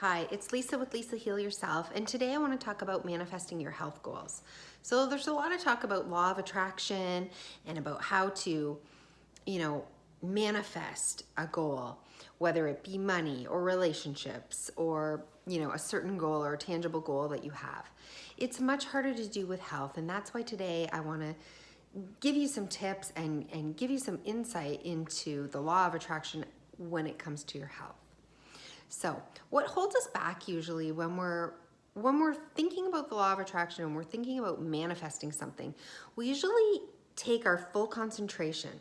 Hi, it's Lisa with Lisa Heal Yourself, and today I want to talk about manifesting your health goals. So there's a lot of talk about law of attraction and about how to, manifest a goal, whether it be money or relationships or, a certain goal or a tangible goal that you have. It's much harder to do with health, and that's why today I want to give you some tips and give you some insight into the law of attraction when it comes to your health. So, what holds us back usually when we're thinking about the law of attraction and we're thinking about manifesting something, we usually take our full concentration,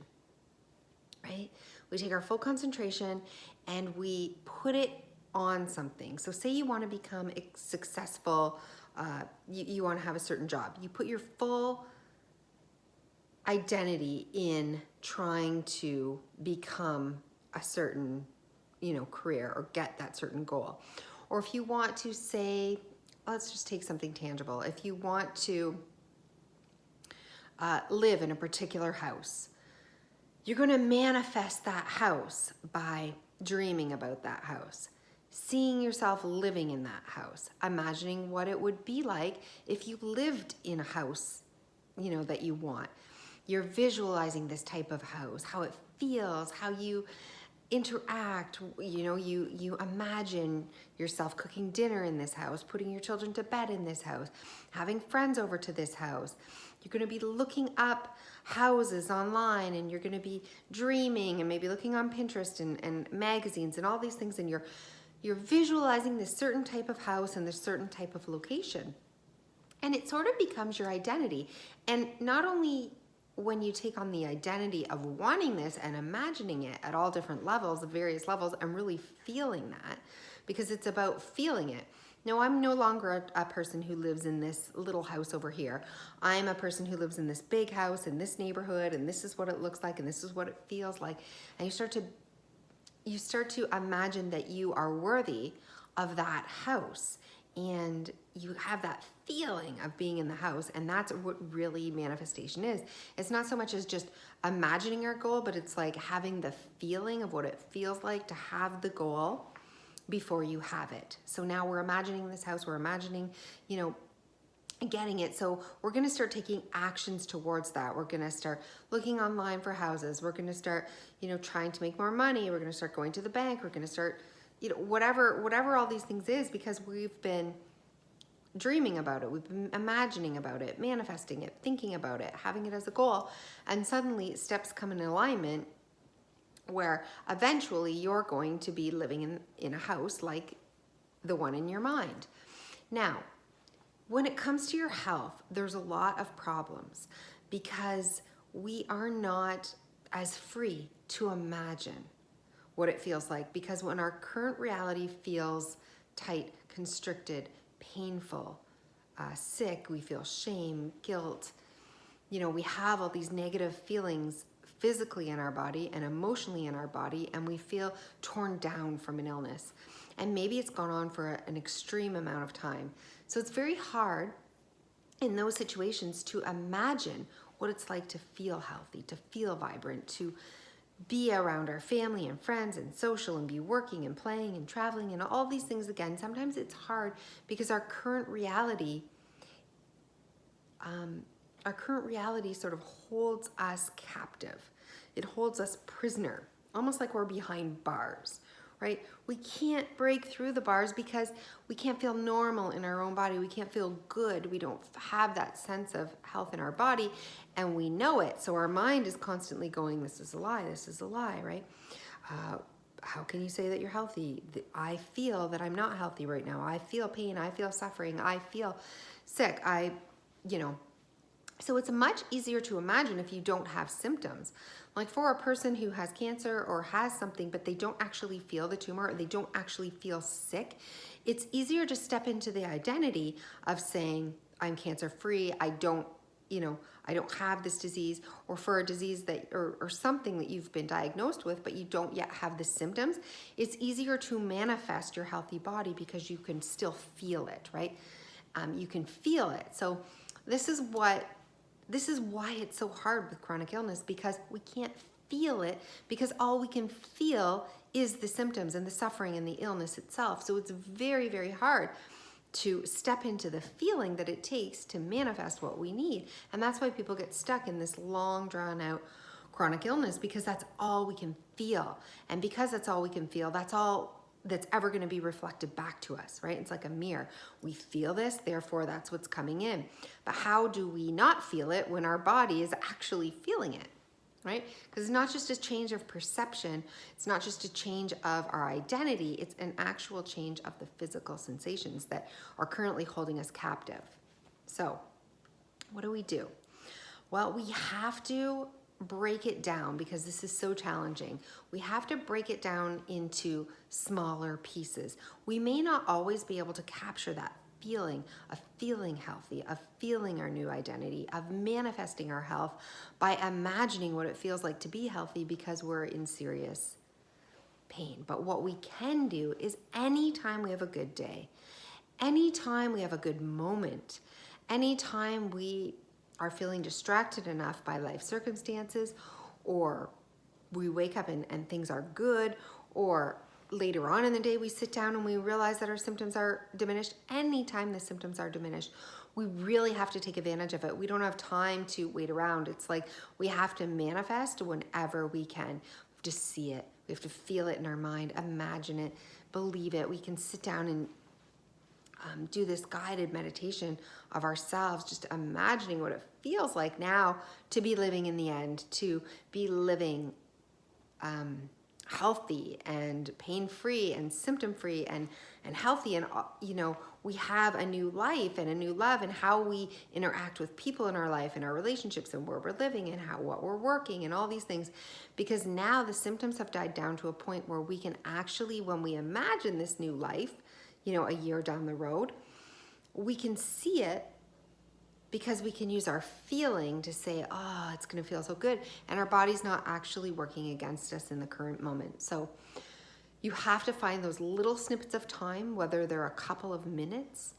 right? We take our full concentration and we put it on something. So, say you want to become successful, you want to have a certain job. You put your full identity in trying to become a certain career or get that certain goal. Or if you want to say, let's just take something tangible. If you want to live in a particular house, you're going to manifest that house by dreaming about that house, seeing yourself living in that house, imagining what it would be like if you lived in a house, that you want. You're visualizing this type of house, how it feels, how you interact, you imagine yourself cooking dinner in this house, putting your children to bed in this house, having friends over to this house. You're going to be looking up houses online, and you're going to be dreaming and maybe looking on Pinterest and magazines and all these things, and you're visualizing this certain type of house and this certain type of location. And it sort of becomes your identity. And not only when you take on the identity of wanting this and imagining it at all different levels, of various levels, and really feeling that, because it's about feeling it. No, I'm no longer a person who lives in this little house over here. I'm a person who lives in this big house in this neighborhood, and this is what it looks like, and this is what it feels like. And you start to imagine that you are worthy of that house. And you have that feeling of being in the house, and that's what really manifestation is. It's not so much as just imagining your goal, but it's like having the feeling of what it feels like to have the goal before you have it. So now we're imagining this house, we're imagining, getting it. So we're going to start taking actions towards that. We're going to start looking online for houses. We're going to start, trying to make more money. We're going to start going to the bank. We're going to start whatever all these things is, because we've been dreaming about it, we've been imagining about it, manifesting it, thinking about it, having it as a goal, and suddenly steps come in alignment where eventually you're going to be living in a house like the one in your mind. Now, when it comes to your health, there's a lot of problems because we are not as free to imagine what it feels like, because when our current reality feels tight, constricted, painful, sick, we feel shame, guilt, we have all these negative feelings physically in our body and emotionally in our body, and we feel torn down from an illness. And maybe it's gone on for an extreme amount of time. So it's very hard in those situations to imagine what it's like to feel healthy, to feel vibrant, to be around our family and friends and social and be working and playing and traveling and all these things. Again, sometimes it's hard because our current reality sort of holds us captive. It holds us prisoner, almost like we're behind bars, right? We can't break through the bars because we can't feel normal in our own body. We can't feel good. We don't have that sense of health in our body, and we know it. So our mind is constantly going, this is a lie, right? How can you say that you're healthy? I feel that I'm not healthy right now. I feel pain. I feel suffering. I feel sick. So it's much easier to imagine if you don't have symptoms. Like for a person who has cancer or has something, but they don't actually feel the tumor or they don't actually feel sick, it's easier to step into the identity of saying, I'm cancer free, I don't have this disease, or for a disease that, or something that you've been diagnosed with, but you don't yet have the symptoms. It's easier to manifest your healthy body because you can still feel it, right? You can feel it. So this is why it's so hard with chronic illness, because we can't feel it, because all we can feel is the symptoms and the suffering and the illness itself. So it's very, very hard to step into the feeling that it takes to manifest what we need. And that's why people get stuck in this long, drawn out chronic illness, because that's all we can feel. And because that's all we can feel, that's all that's ever going to be reflected back to us, right? It's like a mirror. We feel this, therefore that's what's coming in. But how do we not feel it when our body is actually feeling it, right? Because it's not just a change of perception. It's not just a change of our identity. It's an actual change of the physical sensations that are currently holding us captive. So what do? Well, we have to break it down, because this is so challenging. We have to break it down into smaller pieces. We may not always be able to capture that feeling of feeling healthy, of feeling our new identity, of manifesting our health by imagining what it feels like to be healthy, because we're in serious pain. But what we can do is, anytime we have a good day, anytime we have a good moment, anytime we are feeling distracted enough by life circumstances, or we wake up and things are good, or later on in the day we sit down and we realize that our symptoms are diminished, anytime the symptoms are diminished, we really have to take advantage of it. We don't have time to wait around. It's like we have to manifest whenever we can. We have to see it. We have to feel it in our mind, imagine it, believe it. We can sit down and do this guided meditation of ourselves, just imagining what it feels like now to be living in the end, to be living healthy and pain-free and symptom-free and healthy. And, we have a new life and a new love, and how we interact with people in our life and our relationships and where we're living and what we're working and all these things. Because now the symptoms have died down to a point where we can actually, when we imagine this new life, a year down the road, we can see it, because we can use our feeling to say, oh, it's going to feel so good. And our body's not actually working against us in the current moment. So you have to find those little snippets of time, whether they're a couple of minutes,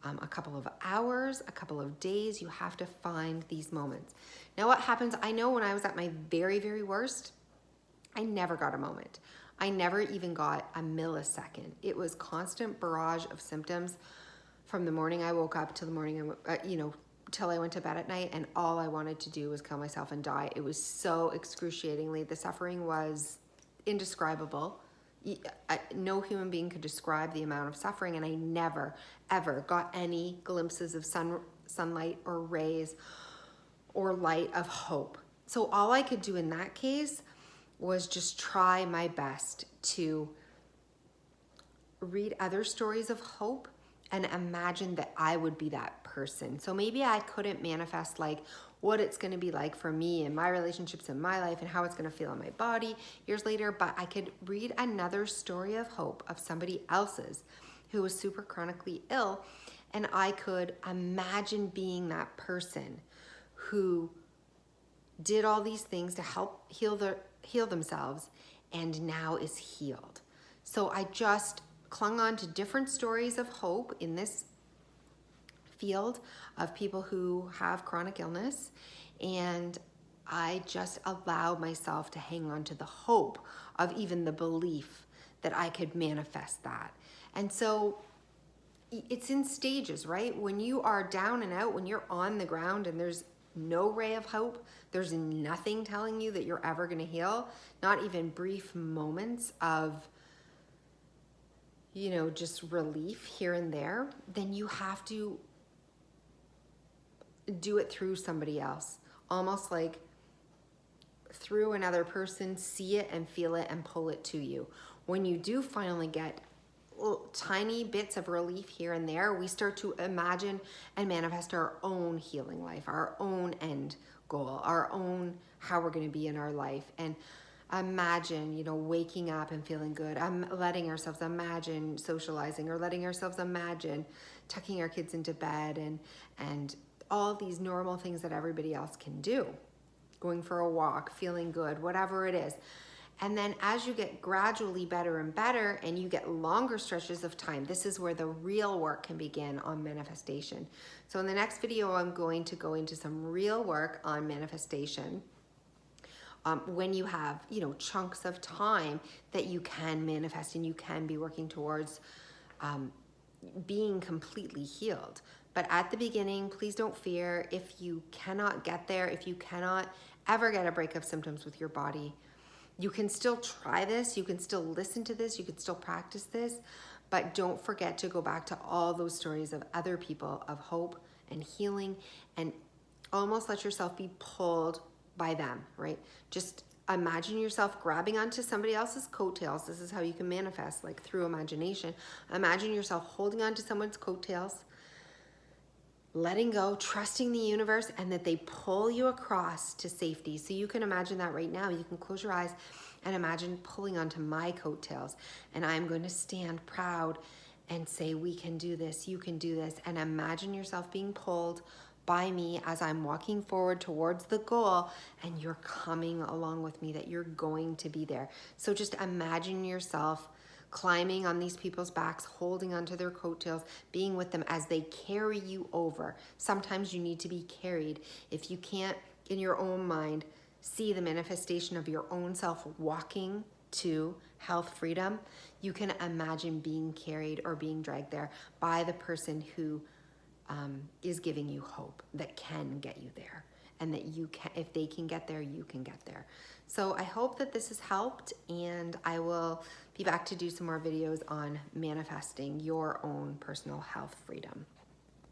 a couple of hours, a couple of days. You have to find these moments. Now what happens, I know when I was at my very, very worst, I never got a moment. I never even got a millisecond. It was constant barrage of symptoms from the morning I woke up to the morning, till I went to bed at night, and all I wanted to do was kill myself and die. It was so excruciatingly, the suffering was indescribable. No human being could describe the amount of suffering, and I never, ever got any glimpses of sunlight or rays or light of hope. So all I could do in that case was just try my best to read other stories of hope and imagine that I would be that person. So maybe I couldn't manifest like what it's going to be like for me and my relationships in my life and how it's going to feel in my body years later, but I could read another story of hope of somebody else's who was super chronically ill, and I could imagine being that person who did all these things to help heal themselves and now is healed. So I just clung on to different stories of hope in this field of people who have chronic illness, and I just allowed myself to hang on to the hope of even the belief that I could manifest that. And so it's in stages, right? When you are down and out, when you're on the ground and there's no ray of hope, there's nothing telling you that you're ever going to heal, not even brief moments of just relief here and there, then you have to do it through somebody else, almost like through another person, see it and feel it and pull it to you. When you do finally get tiny bits of relief here and there, we start to imagine and manifest our own healing life, our own end goal, our own how we're going to be in our life. And imagine, waking up and feeling good. I'm letting ourselves imagine socializing, or letting ourselves imagine tucking our kids into bed and all these normal things that everybody else can do. Going for a walk, feeling good, whatever it is. And then as you get gradually better and better and you get longer stretches of time, this is where the real work can begin on manifestation. So in the next video, I'm going to go into some real work on manifestation, when you have, you know, chunks of time that you can manifest and you can be working towards being completely healed. But at the beginning, please don't fear. If you cannot get there, if you cannot ever get a break of symptoms with your body, you can still try this, you can still listen to this, you can still practice this, but don't forget to go back to all those stories of other people of hope and healing, and almost let yourself be pulled by them, right? Just imagine yourself grabbing onto somebody else's coattails. This is how you can manifest, like through imagination. Imagine yourself holding onto someone's coattails, letting go, trusting the universe, and that they pull you across to safety. So you can imagine that right now. You can close your eyes and imagine pulling onto my coattails, and I'm going to stand proud and say, we can do this, you can do this, and imagine yourself being pulled by me as I'm walking forward towards the goal, and you're coming along with me, that you're going to be there. So just imagine yourself climbing on these people's backs, holding onto their coattails, being with them as they carry you over. Sometimes you need to be carried. If you can't, in your own mind, see the manifestation of your own self walking to health freedom, you can imagine being carried or being dragged there by the person who is giving you hope, that can get you there, and that you can, if they can get there, you can get there. So I hope that this has helped, and I will be back to do some more videos on manifesting your own personal health freedom.